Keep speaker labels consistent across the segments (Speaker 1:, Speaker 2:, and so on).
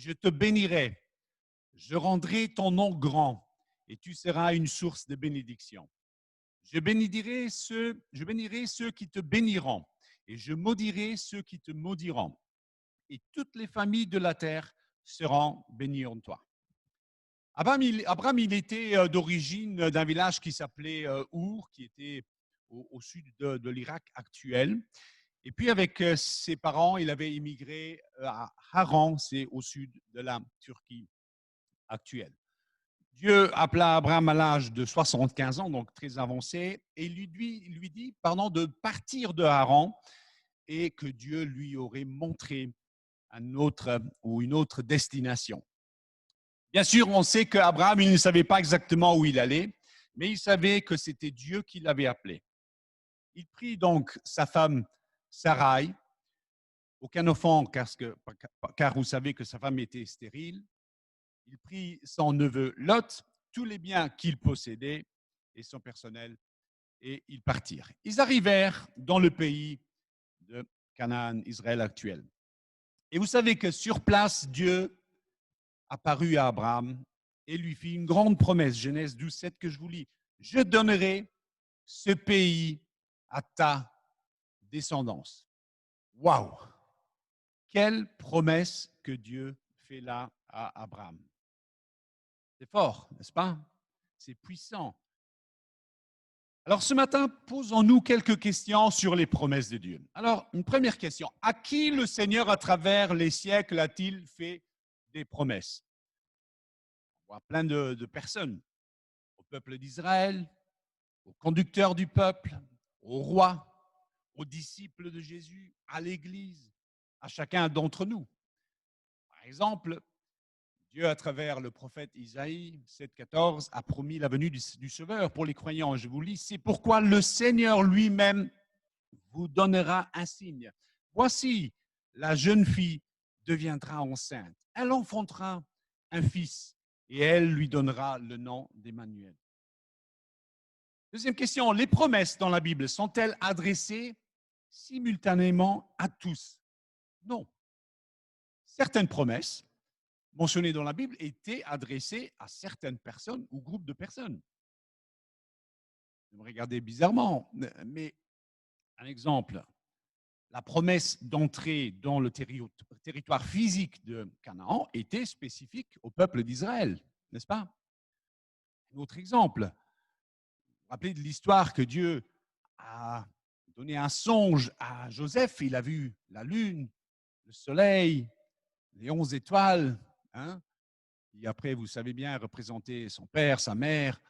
Speaker 1: je te bénirai, je rendrai ton nom grand et tu seras une source de bénédiction. Je bénirai ceux qui te béniront et je maudirai ceux qui te maudiront. Et toutes les familles de la terre seront bénies en toi. Abraham, il était d'origine d'un village qui s'appelait Our, qui était au sud de l'Irak actuel. Et puis avec ses parents, il avait immigré à Haran, c'est au sud de la Turquie actuelle. Dieu appela Abraham à l'âge de 75 ans, donc très avancé, et il lui dit de partir de Haran et que Dieu lui aurait montré un autre ou une autre destination. Bien sûr, on sait qu'Abraham, il ne savait pas exactement où il allait, mais il savait que c'était Dieu qui l'avait appelé. Il prit donc sa femme Sarai, aucun enfant car vous savez que sa femme était stérile. Il prit son neveu Lot, tous les biens qu'il possédait et son personnel, et ils partirent. Ils arrivèrent dans le pays de Canaan, Israël actuel. Et vous savez que sur place, Dieu apparut à Abraham et lui fit une grande promesse, Genèse 12, 7 que je vous lis. Je donnerai ce pays à ta descendance. Waouh! Quelle promesse que Dieu fait là à Abraham. C'est fort, n'est-ce pas? C'est puissant. Alors ce matin, posons-nous quelques questions sur les promesses de Dieu. Alors, une première question. À qui le Seigneur, à travers les siècles, a-t-il fait des promesses? On voit plein de personnes. Au peuple d'Israël, aux conducteurs du peuple, aux rois, aux disciples de Jésus, à l'Église, à chacun d'entre nous. Par exemple, Dieu, à travers le prophète Isaïe 7,14, a promis la venue du Sauveur pour les croyants. Je vous lis, c'est pourquoi le Seigneur lui-même vous donnera un signe. Voici, la jeune fille deviendra enceinte. Elle enfantera un fils et elle lui donnera le nom d'Emmanuel. Deuxième question, les promesses dans la Bible sont-elles adressées simultanément à tous? Non. Certaines promesses mentionnées dans la Bible étaient adressées à certaines personnes ou groupes de personnes. Vous me regardez bizarrement, mais un exemple, la promesse d'entrer dans le territoire physique de Canaan était spécifique au peuple d'Israël, n'est-ce pas? Un autre exemple, vous vous rappelez de l'histoire que Dieu a donné un songe à Joseph, il a vu la lune, le soleil, les 11 étoiles, hein? Et après, vous savez bien, représenter son père, sa mère,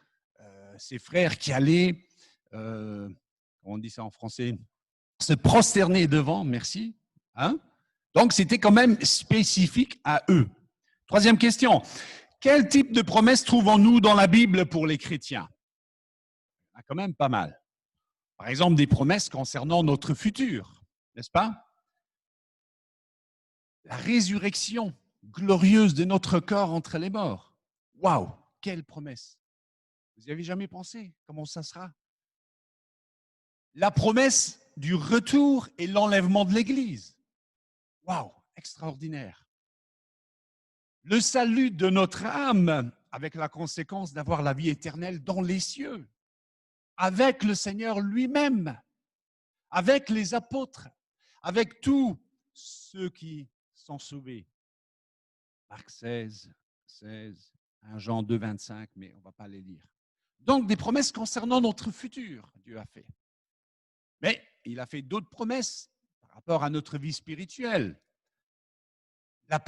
Speaker 1: ses frères qui allaient, comment on dit ça en français, se prosterner devant, merci. Hein? Donc, c'était quand même spécifique à eux. Troisième question, quel type de promesses trouvons-nous dans la Bible pour les chrétiens? Il y en a quand même pas mal. Par exemple, des promesses concernant notre futur, n'est-ce pas? La résurrection glorieuse de notre corps entre les morts. Waouh, quelle promesse! Vous n'y avez jamais pensé? Comment ça sera? La promesse du retour et l'enlèvement de l'Église. Waouh, extraordinaire. Le salut de notre âme avec la conséquence d'avoir la vie éternelle dans les cieux, avec le Seigneur lui-même, avec les apôtres, avec tous ceux qui sont sauvés. Marc 16, 16, 1 Jean 2, 25, mais on ne va pas les lire. Donc, des promesses concernant notre futur, Dieu a fait. Mais il a fait d'autres promesses par rapport à notre vie spirituelle. La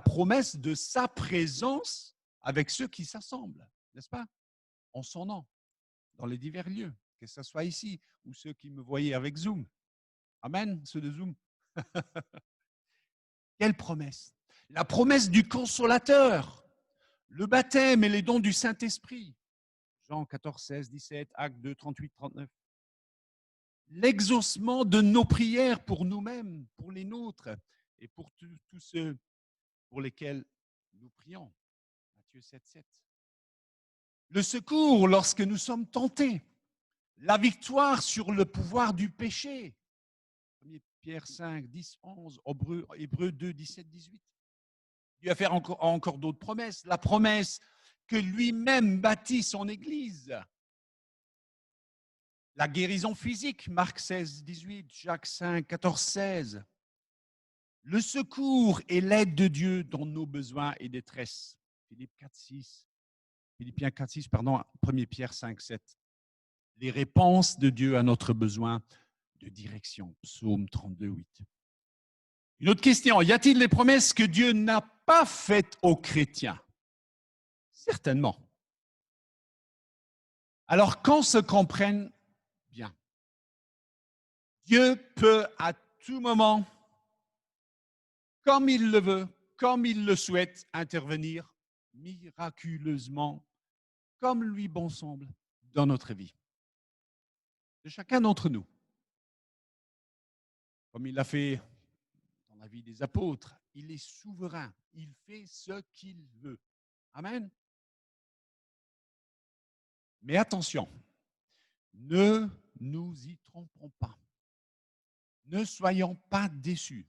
Speaker 1: promesse de sa présence avec ceux qui s'assemblent, n'est-ce pas? En son nom, dans les divers lieux, que ce soit ici ou ceux qui me voyaient avec Zoom. Amen, ceux de Zoom. Quelle promesse? La promesse du consolateur, le baptême et les dons du Saint-Esprit. Jean 14, 16, 17, Actes 2, 38, 39. L'exaucement de nos prières pour nous-mêmes, pour les nôtres et pour tous ceux pour lesquels nous prions. Matthieu 7, 7. Le secours lorsque nous sommes tentés. La victoire sur le pouvoir du péché. 1 Pierre 5, 10, 11, Hébreux 2, 17, 18. Dieu a fait encore d'autres promesses. La promesse que lui-même bâtit son Église. La guérison physique, Marc 16, 18, Jacques 5, 14, 16. Le secours et l'aide de Dieu dans nos besoins et détresses. Philippiens 4, 6, pardon, 1 Pierre 5, 7. Les réponses de Dieu à notre besoin de direction. Psaume 32, 8. Une autre question, y a-t-il des promesses que Dieu n'a pas faites aux chrétiens? Certainement. Alors qu'on se comprenne bien, Dieu peut à tout moment, comme il le veut, comme il le souhaite, intervenir miraculeusement, comme lui bon semble, dans notre vie. De chacun d'entre nous. Comme il l'a fait dans la vie des apôtres, il est souverain, il fait ce qu'il veut. Amen. Mais attention, ne nous y trompons pas. Ne soyons pas déçus.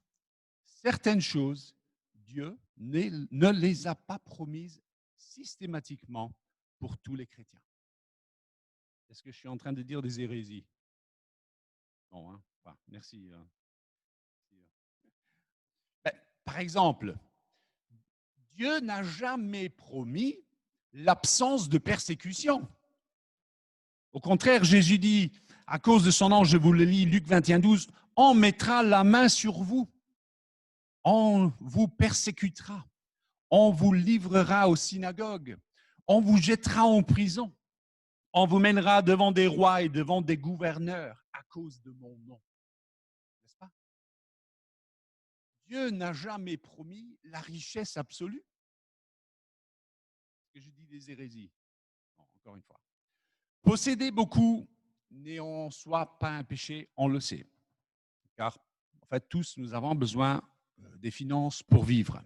Speaker 1: Certaines choses, Dieu ne les a pas promises systématiquement pour tous les chrétiens. Est-ce que je suis en train de dire des hérésies? Non, hein? Enfin, merci. Ben, par exemple, Dieu n'a jamais promis l'absence de persécution. Au contraire, Jésus dit, à cause de son nom, je vous le lis, Luc 21, 12, on mettra la main sur vous, on vous persécutera, on vous livrera aux synagogues, on vous jettera en prison, on vous mènera devant des rois et devant des gouverneurs à cause de mon nom. N'est-ce pas? Dieu n'a jamais promis la richesse absolue. Est-ce que je dis des hérésies? Non, encore une fois. Posséder beaucoup n'est en soi pas un péché, on le sait. Car, en fait, tous, nous avons besoin des finances pour vivre.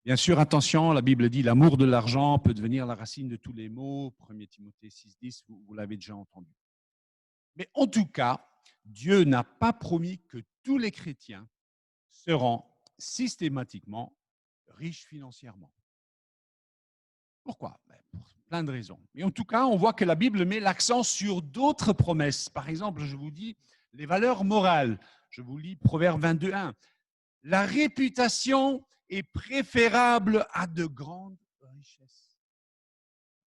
Speaker 1: Bien sûr, attention, la Bible dit l'amour de l'argent peut devenir la racine de tous les maux. 1 Timothée 6, 10, vous l'avez déjà entendu. Mais en tout cas, Dieu n'a pas promis que tous les chrétiens seront systématiquement riches financièrement. Pourquoi? Pour plein de raisons. Mais en tout cas, on voit que la Bible met l'accent sur d'autres promesses. Par exemple, je vous dis les valeurs morales. Je vous lis Proverbe 22, 1. La réputation est préférable à de grandes richesses.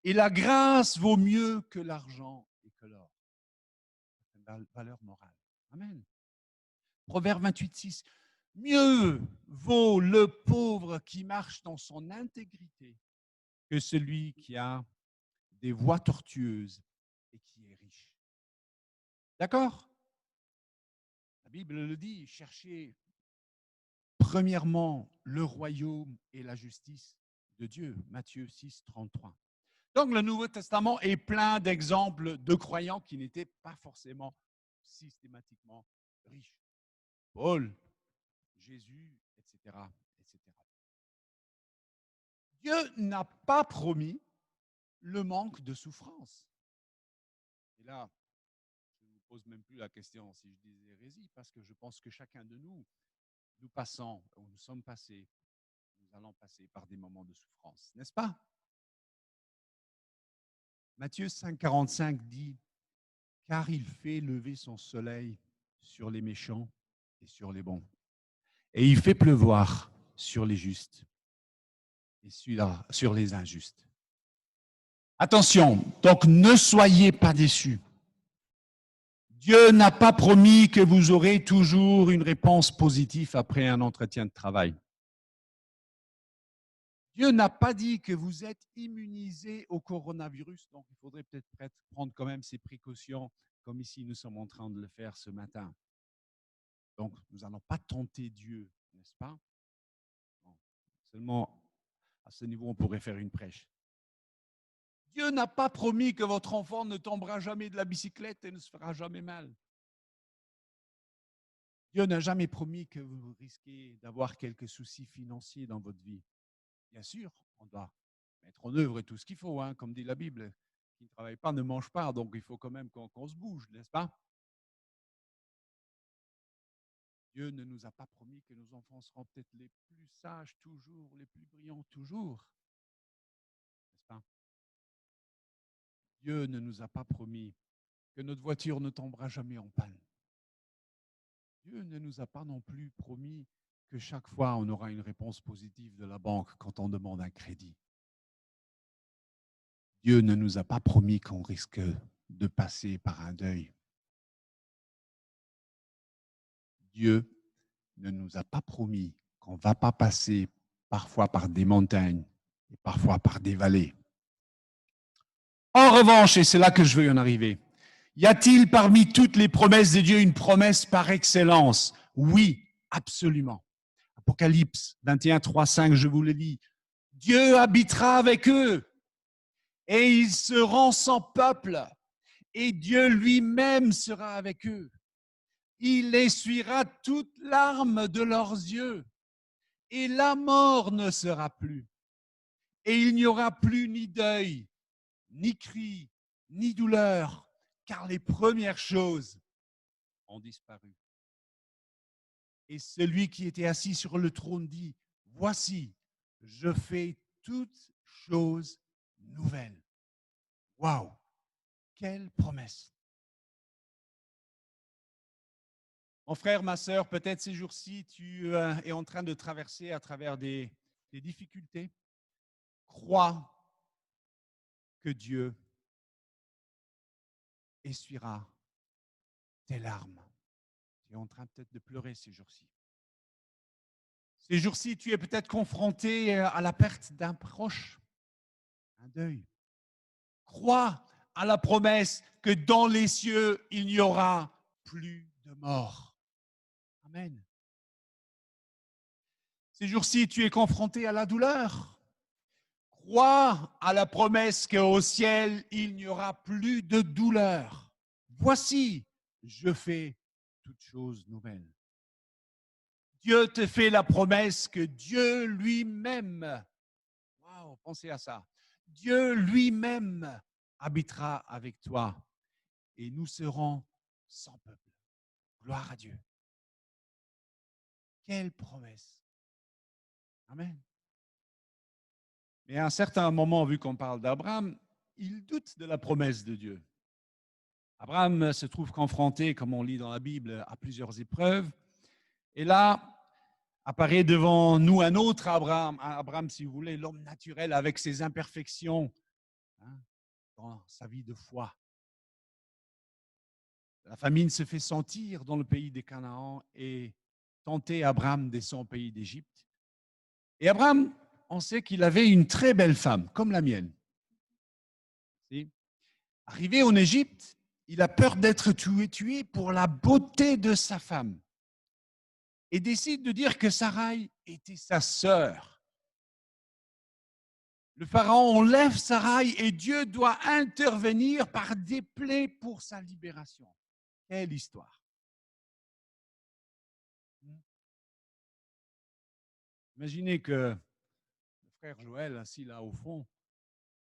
Speaker 1: Et la grâce vaut mieux que l'argent et que l'or. C'est une valeur morale. Amen. Proverbe 28, 6. Mieux vaut le pauvre qui marche dans son intégrité que celui qui a des voies tortueuses et qui est riche. D'accord? La Bible le dit, cherchez premièrement le royaume et la justice de Dieu. Matthieu 6, 33. Donc le Nouveau Testament est plein d'exemples de croyants qui n'étaient pas forcément systématiquement riches. Paul, Jésus, etc., etc. Dieu n'a pas promis le manque de souffrance. Et là, je ne vous pose même plus la question si je dis hérésie, parce que je pense que chacun de nous, nous passons, ou nous sommes passés, nous allons passer par des moments de souffrance, n'est-ce pas? Matthieu 5, 45 dit, car il fait lever son soleil sur les méchants et sur les bons. Et il fait pleuvoir sur les justes et sur les injustes. Attention, donc ne soyez pas déçus. Dieu n'a pas promis que vous aurez toujours une réponse positive après un entretien de travail. Dieu n'a pas dit que vous êtes immunisé au coronavirus, donc il faudrait peut-être prendre quand même ces précautions, comme ici nous sommes en train de le faire ce matin. Donc, nous n'allons pas tenter Dieu, n'est-ce pas? Non. Seulement, à ce niveau, on pourrait faire une prêche. Dieu n'a pas promis que votre enfant ne tombera jamais de la bicyclette et ne se fera jamais mal. Dieu n'a jamais promis que vous risquez d'avoir quelques soucis financiers dans votre vie. Bien sûr, on doit mettre en œuvre tout ce qu'il faut, hein, comme dit la Bible. Qui ne travaille pas ne mange pas, donc il faut quand même qu'on se bouge, n'est-ce pas? Dieu ne nous a pas promis que nos enfants seront peut-être les plus sages toujours, les plus brillants toujours. N'est-ce pas? Dieu ne nous a pas promis que notre voiture ne tombera jamais en panne. Dieu ne nous a pas non plus promis que chaque fois on aura une réponse positive de la banque quand on demande un crédit. Dieu ne nous a pas promis qu'on risque de passer par un deuil. Dieu ne nous a pas promis qu'on ne va pas passer parfois par des montagnes et parfois par des vallées. En revanche, et c'est là que je veux y en arriver, y a-t-il parmi toutes les promesses de Dieu une promesse par excellence? Oui, absolument. Apocalypse 21, 3, 5, je vous le dis. Dieu habitera avec eux et ils seront son peuple et Dieu lui-même sera avec eux. Il essuiera toute larme de leurs yeux et la mort ne sera plus. Et il n'y aura plus ni deuil, ni cri, ni douleur, car les premières choses ont disparu. Et celui qui était assis sur le trône dit, voici, je fais toutes choses nouvelles. Waouh, quelle promesse! Mon frère, ma sœur, peut-être ces jours-ci, tu es en train de traverser à travers des difficultés. Crois que Dieu essuiera tes larmes. Tu es en train peut-être de pleurer ces jours-ci. Ces jours-ci, tu es peut-être confronté à la perte d'un proche, un deuil. Crois à la promesse que dans les cieux, il n'y aura plus de mort. Amen. Ces jours-ci, tu es confronté à la douleur. Crois à la promesse qu'au ciel, il n'y aura plus de douleur. Voici, je fais toutes choses nouvelles. Dieu te fait la promesse que Dieu lui-même, wow, pensez à ça, Dieu lui-même habitera avec toi et nous serons son peuple. Gloire à Dieu. Quelle promesse. Amen. Mais à un certain moment, vu qu'on parle d'Abraham, il doute de la promesse de Dieu. Abraham se trouve confronté, comme on lit dans la Bible, à plusieurs épreuves. Et là, apparaît devant nous un autre Abraham, si vous voulez, l'homme naturel avec ses imperfections dans sa vie de foi. La famine se fait sentir dans le pays des Canaan et tenter Abraham descend au pays d'Égypte. Et Abraham, on sait qu'il avait une très belle femme, comme la mienne. Arrivé en Égypte, il a peur d'être tué pour la beauté de sa femme et décide de dire que Sarai était sa sœur. Le pharaon enlève Sarai et Dieu doit intervenir par des plaies pour sa libération. Quelle histoire! Imaginez que le frère Joël, assis là au fond,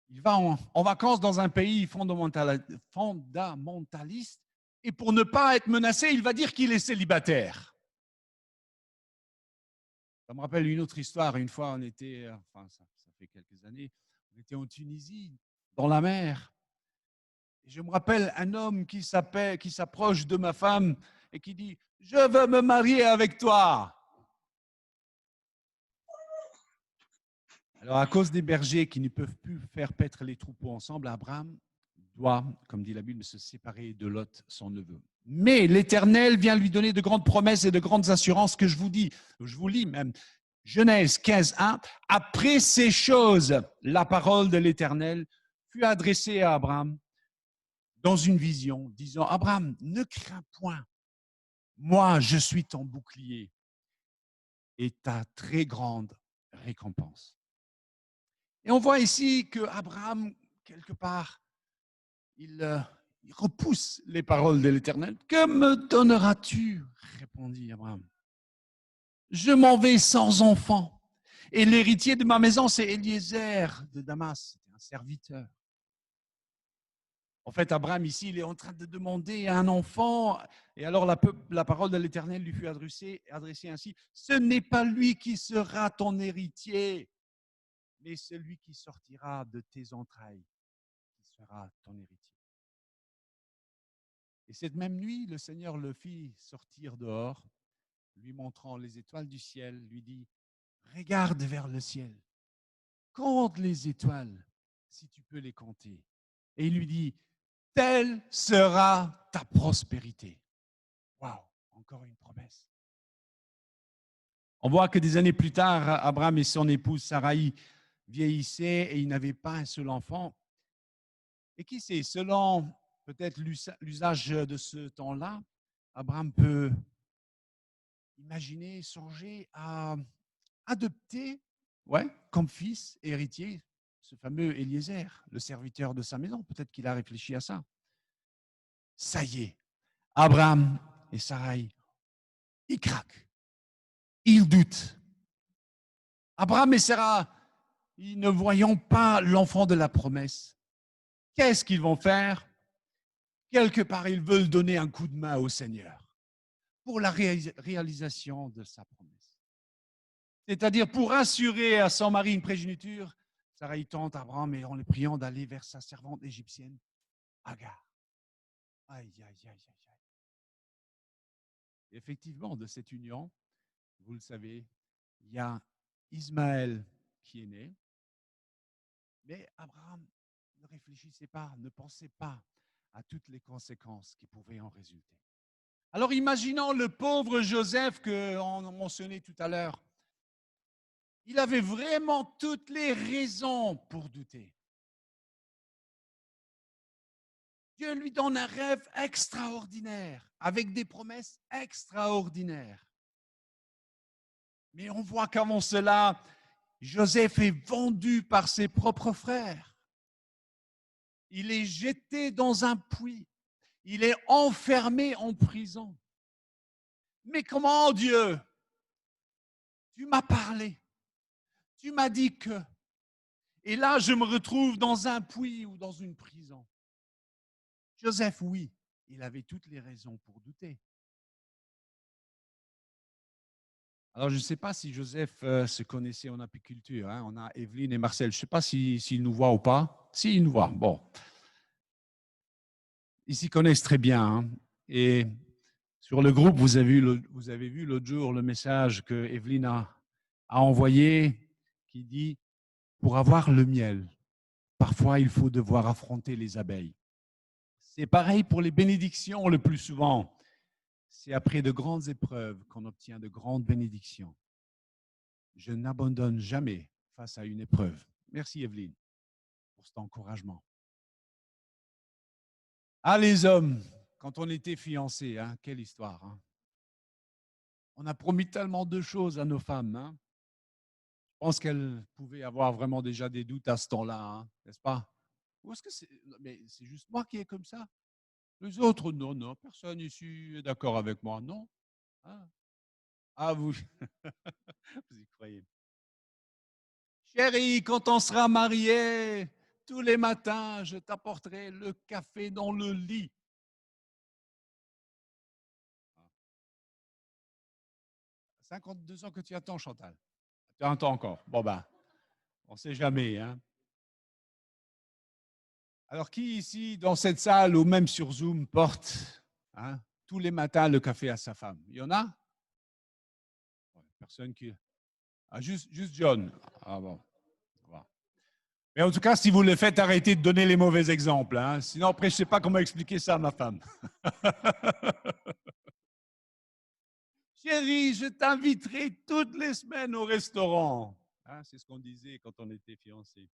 Speaker 1: il va en vacances dans un pays fondamentaliste et pour ne pas être menacé, il va dire qu'il est célibataire. Ça me rappelle une autre histoire. Une fois, on était, enfin, ça fait quelques années, on était en Tunisie, dans la mer. Et je me rappelle un homme qui s'approche de ma femme et qui dit « Je veux me marier avec toi ». Alors, à cause des bergers qui ne peuvent plus faire paître les troupeaux ensemble, Abraham doit, comme dit la Bible, se séparer de Lot, son neveu. Mais l'Éternel vient lui donner de grandes promesses et de grandes assurances que je vous lis même. Genèse 15, 1. Après ces choses, la parole de l'Éternel fut adressée à Abraham dans une vision, disant, Abraham, ne crains point, moi je suis ton bouclier et ta très grande récompense. Et on voit ici que Abraham, quelque part, il repousse les paroles de l'Éternel. Que me donneras-tu? Répondit Abraham. Je m'en vais sans enfant. Et l'héritier de ma maison, c'est Eliezer de Damas, c'était un serviteur. En fait, Abraham, ici, il est en train de demander un enfant. Et alors, la parole de l'Éternel lui fut adressée ainsi. Ce n'est pas lui qui sera ton héritier, mais celui qui sortira de tes entrailles, qui sera ton héritier. Et cette même nuit, le Seigneur le fit sortir dehors, lui montrant les étoiles du ciel, lui dit, regarde vers le ciel, compte les étoiles, si tu peux les compter. Et il lui dit, telle sera ta prospérité. Waouh, encore une promesse. On voit que des années plus tard, Abraham et son épouse Sarai vieillissaient et ils n'avaient pas un seul enfant. Et qui sait, selon peut-être l'usage de ce temps-là, Abraham peut imaginer, songer à adopter, ouais, comme fils héritier ce fameux Eliezer, le serviteur de sa maison. Peut-être qu'il a réfléchi à ça. Ça y est, Abraham et Sarai, ils craquent, ils doutent. Abraham et Sarah, ils ne voyant pas l'enfant de la promesse, qu'est-ce qu'ils vont faire? Quelque part, ils veulent donner un coup de main au Seigneur pour la réalisation de sa promesse. C'est-à-dire pour assurer à son mari une progéniture, Sarah y tente Abraham et en le priant d'aller vers sa servante égyptienne, Agar. Aïe, aïe, aïe, aïe, aïe. Effectivement, de cette union, vous le savez, il y a Ismaël qui est né, mais Abraham ne réfléchissait pas, ne pensait pas à toutes les conséquences qui pouvaient en résulter. Alors imaginons le pauvre Joseph qu'on mentionnait tout à l'heure. Il avait vraiment toutes les raisons pour douter. Dieu lui donne un rêve extraordinaire, avec des promesses extraordinaires. Mais on voit qu'avant cela, Joseph est vendu par ses propres frères. Il est jeté dans un puits. Il est enfermé en prison. Mais comment, Dieu? Tu m'as parlé. Tu m'as dit que. Et là, je me retrouve dans un puits ou dans une prison. Joseph, oui, il avait toutes les raisons pour douter. Alors, je ne sais pas si Joseph se connaissait en apiculture. Hein. On a Evelyne et Marcel. Je ne sais pas s'ils nous voient ou pas. S'ils nous voient, bon. Ils s'y connaissent très bien. Hein. Et sur le groupe, vous avez vu l'autre jour le message que Evelyne a envoyé qui dit « Pour avoir le miel, parfois il faut devoir affronter les abeilles ». C'est pareil pour les bénédictions le plus souvent. C'est après de grandes épreuves qu'on obtient de grandes bénédictions. Je n'abandonne jamais face à une épreuve. Merci Evelyne pour cet encouragement. Ah les hommes, quand on était fiancés, hein, quelle histoire. Hein. On a promis tellement de choses à nos femmes. Hein. Je pense qu'elles pouvaient avoir vraiment déjà des doutes à ce temps-là, hein, n'est-ce pas? Ou est-ce que c'est juste moi qui est comme ça? Les autres, non, non, personne ici est d'accord avec moi, non? Ah, ah vous, vous y croyez. Chérie, quand on sera mariés, tous les matins, je t'apporterai le café dans le lit. 52 ans que tu attends, Chantal. Tu attends encore. Bon, ben, on ne sait jamais. Hein. Alors, qui ici, dans cette salle ou même sur Zoom, porte hein, tous les matins le café à sa femme? Il y en a? Personne qui. Ah, juste John. Ah bon. Mais en tout cas, si vous le faites, arrêtez de donner les mauvais exemples. Hein. Sinon, après, je ne sais pas comment expliquer ça à ma femme. Chérie, je t'inviterai toutes les semaines au restaurant. Hein, c'est ce qu'on disait quand on était fiancés.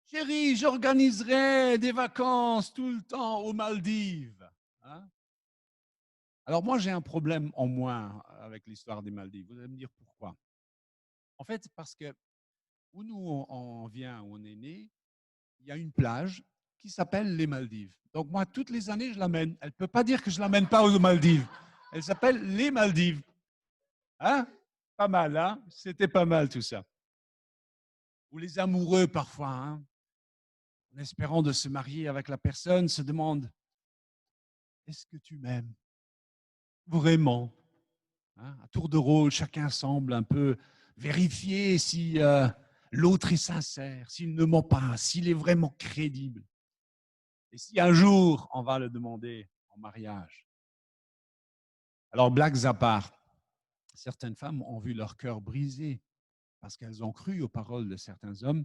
Speaker 1: Chérie, j'organiserai des vacances tout le temps aux Maldives. Hein. Alors moi, j'ai un problème en moins avec l'histoire des Maldives. Vous allez me dire pourquoi. En fait, parce que où nous on vient, où on est né, il y a une plage qui s'appelle les Maldives. Donc moi, toutes les années, je l'amène. Elle ne peut pas dire que je ne l'amène pas aux Maldives. Elle s'appelle les Maldives. Hein? Pas mal, hein? C'était pas mal tout ça. Ou les amoureux parfois. Hein? en espérant de se marier avec la personne, se demande, est-ce que tu m'aimes vraiment? Hein, à tour de rôle, chacun semble un peu vérifier si l'autre est sincère, s'il ne ment pas, s'il est vraiment crédible. Et si un jour, on va le demander en mariage. Alors, blagues à part, certaines femmes ont vu leur cœur brisé parce qu'elles ont cru aux paroles de certains hommes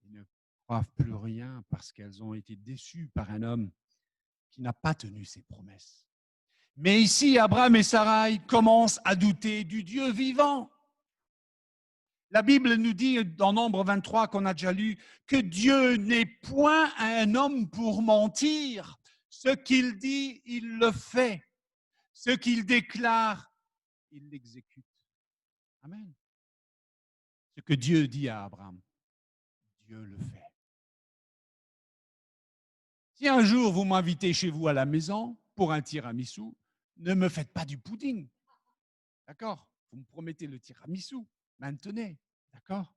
Speaker 1: et ne croient plus rien parce qu'elles ont été déçues par un homme qui n'a pas tenu ses promesses. Mais ici, Abraham et Sarai commencent à douter du Dieu vivant. La Bible nous dit dans Nombre 23 qu'on a déjà lu que Dieu n'est point un homme pour mentir. Ce qu'il dit, il le fait. Ce qu'il déclare, il l'exécute. Amen. Ce que Dieu dit à Abraham, Dieu le fait. Si un jour vous m'invitez chez vous à la maison pour un tiramisu, ne me faites pas du pudding. D'accord? Vous me promettez le tiramisu. Maintenez. D'accord?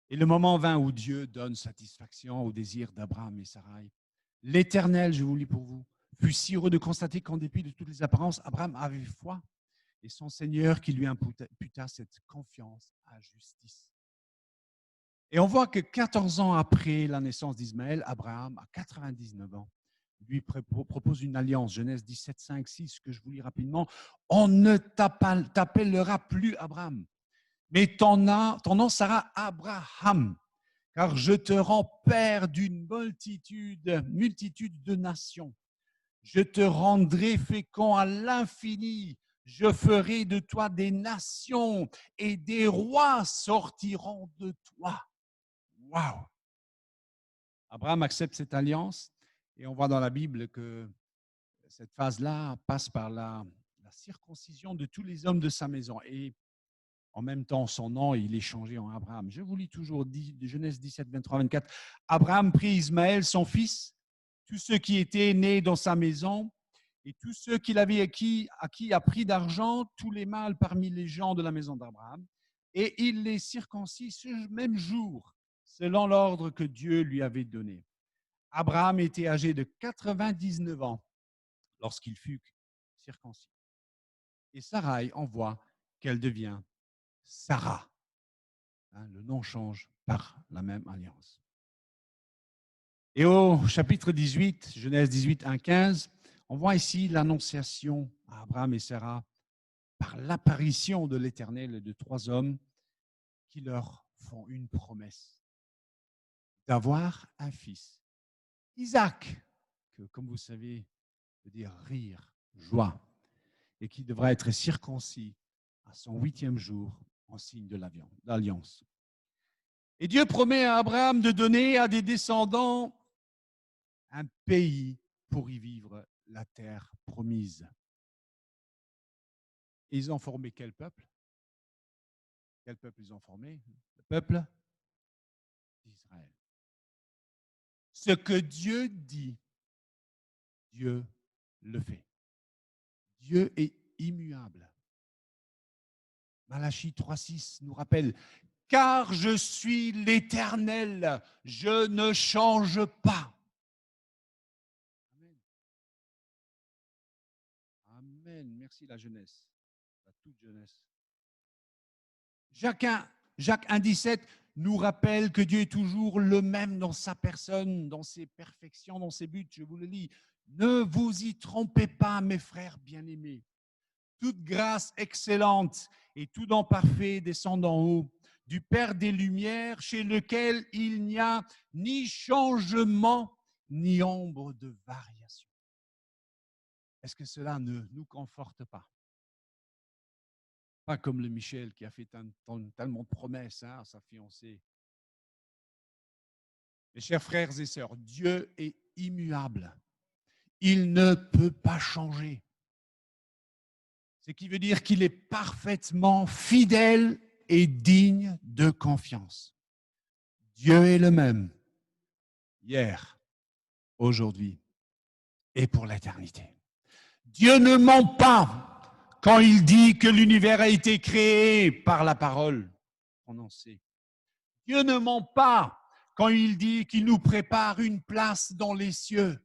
Speaker 1: Et le moment vint où Dieu donne satisfaction au désir d'Abraham et Sarai. L'Éternel, je vous lis pour vous, fut si heureux de constater qu'en dépit de toutes les apparences, Abraham avait foi et son Seigneur qui lui imputa cette confiance à justice. Et on voit que 14 ans après la naissance d'Ismaël, Abraham, à 99 ans, lui propose une alliance, Genèse 17, 5, 6, que je vous lis rapidement. On ne t'appellera plus Abraham, mais ton nom sera Abraham, car je te rends père d'une multitude de nations. Je te rendrai fécond à l'infini. Je ferai de toi des nations et des rois sortiront de toi. Waouh! Abraham accepte cette alliance et on voit dans la Bible que cette phase-là passe par la circoncision de tous les hommes de sa maison. Et en même temps, son nom, il est changé en Abraham. Je vous lis toujours Genèse 17, 23, 24. Abraham prit Ismaël, son fils, tous ceux qui étaient nés dans sa maison, et tous ceux qu'il avait acquis a pris d'argent, tous les mâles parmi les gens de la maison d'Abraham, et il les circoncit ce même jour, selon l'ordre que Dieu lui avait donné. Abraham était âgé de 99 ans lorsqu'il fut circoncis. Et Sarai envoie qu'elle devient Sarah. Hein, le nom change par la même alliance. Et au chapitre 18, Genèse 18, 1, 15, on voit ici l'annonciation à Abraham et Sarah par l'apparition de l'Éternel de trois hommes qui leur font une promesse d'avoir un fils, Isaac, que comme vous savez veut dire rire, joie, et qui devra être circoncis à son 8e jour en signe de l'alliance. Et Dieu promet à Abraham de donner à des descendants un pays pour y vivre, la terre promise. Et ils ont formé quel peuple? Quel peuple ils ont formé? Le peuple d'Israël. Ce que Dieu dit, Dieu le fait. Dieu est immuable. Malachie 3,6 nous rappelle, car je suis l'Éternel, je ne change pas. Amen. Amen. Merci la jeunesse, la toute jeunesse. Jacques 1,17 nous rappelle que Dieu est toujours le même dans sa personne, dans ses perfections, dans ses buts. Je vous le lis. Ne vous y trompez pas, mes frères bien-aimés. Toute grâce excellente et tout don parfait descend d'en haut, du Père des Lumières, chez lequel il n'y a ni changement, ni ombre de variation. Est-ce que cela ne nous conforte pas? Pas comme le Michel qui a fait tellement de promesses à sa fiancée. Mes chers frères et sœurs, Dieu est immuable. Il ne peut pas changer. Ce qui veut dire qu'il est parfaitement fidèle et digne de confiance. Dieu est le même hier, aujourd'hui et pour l'éternité. Dieu ne ment pas quand il dit que l'univers a été créé par la parole prononcée. Dieu ne ment pas quand il dit qu'il nous prépare une place dans les cieux.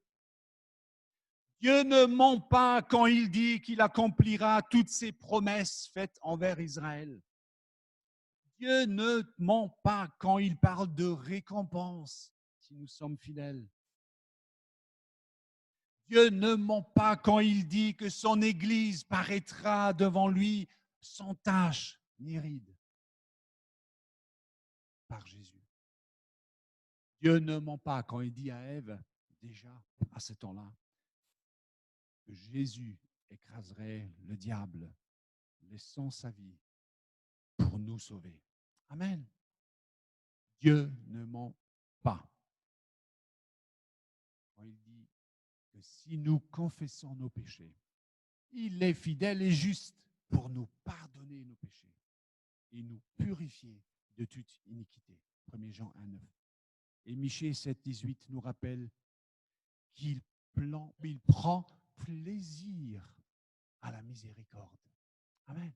Speaker 1: Dieu ne ment pas quand il dit qu'il accomplira toutes ses promesses faites envers Israël. Dieu ne ment pas quand il parle de récompense si nous sommes fidèles. Dieu ne ment pas quand il dit que son Église paraîtra devant lui sans tache ni ride par Jésus. Dieu ne ment pas quand il dit à Ève, déjà à ce temps-là, que Jésus écraserait le diable, laissant sa vie pour nous sauver. Amen. Dieu ne ment pas quand il dit que si nous confessons nos péchés, il est fidèle et juste pour nous pardonner nos péchés et nous purifier de toute iniquité. 1 Jean 1,9. Et Michée 7,18 nous rappelle qu'il prend plaisir à la miséricorde. Amen.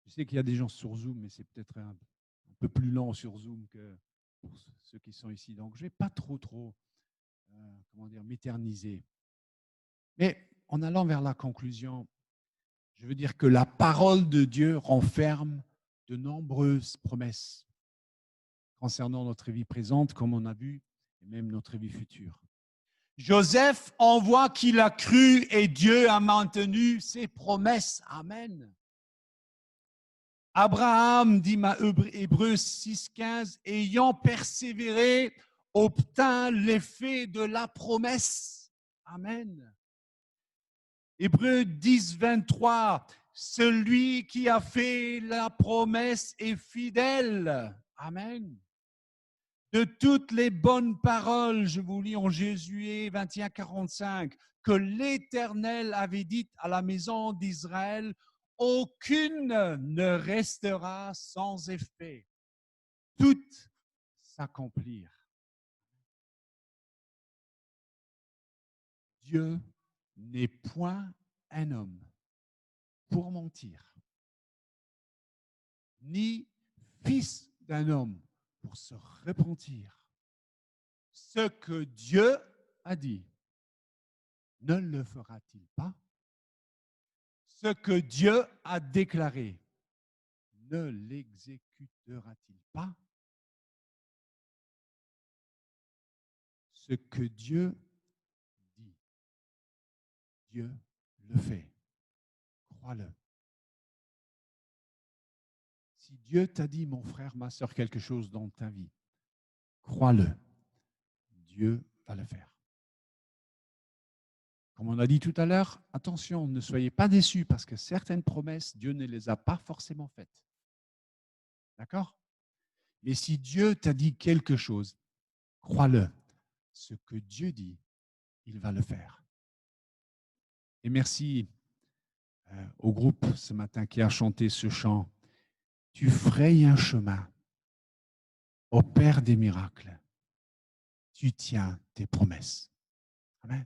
Speaker 1: Je sais qu'il y a des gens sur Zoom, mais c'est peut-être un peu plus lent sur Zoom que pour ceux qui sont ici. Donc, je ne vais pas trop m'éterniser. Mais en allant vers la conclusion, je veux dire que la parole de Dieu renferme de nombreuses promesses concernant notre vie présente, comme on a vu, et même notre vie future. Joseph, on voit qu'il a cru et Dieu a maintenu ses promesses. Amen. Abraham, dit Hébreux 6,15, ayant persévéré, obtint l'effet de la promesse. Amen. Hébreux 10, 23, celui qui a fait la promesse est fidèle. Amen. De toutes les bonnes paroles, je vous lis en Josué 21, 45, que l'Éternel avait dit à la maison d'Israël, aucune ne restera sans effet. Toutes s'accomplirent. Dieu n'est point un homme pour mentir, ni fils d'un homme pour se repentir. Ce que Dieu a dit, ne le fera-t-il pas? Ce que Dieu a déclaré, ne l'exécutera-t-il pas? Ce que Dieu dit, Dieu le fait. Crois-le. Si Dieu t'a dit, mon frère, ma soeur, quelque chose dans ta vie, crois-le. Dieu va le faire. Comme on a dit tout à l'heure, attention, ne soyez pas déçus parce que certaines promesses, Dieu ne les a pas forcément faites. D'accord? Mais si Dieu t'a dit quelque chose, crois-le. Ce que Dieu dit, il va le faire. Et merci au groupe ce matin qui a chanté ce chant. Tu frayes un chemin au Père des miracles. Tu tiens tes promesses. Amen.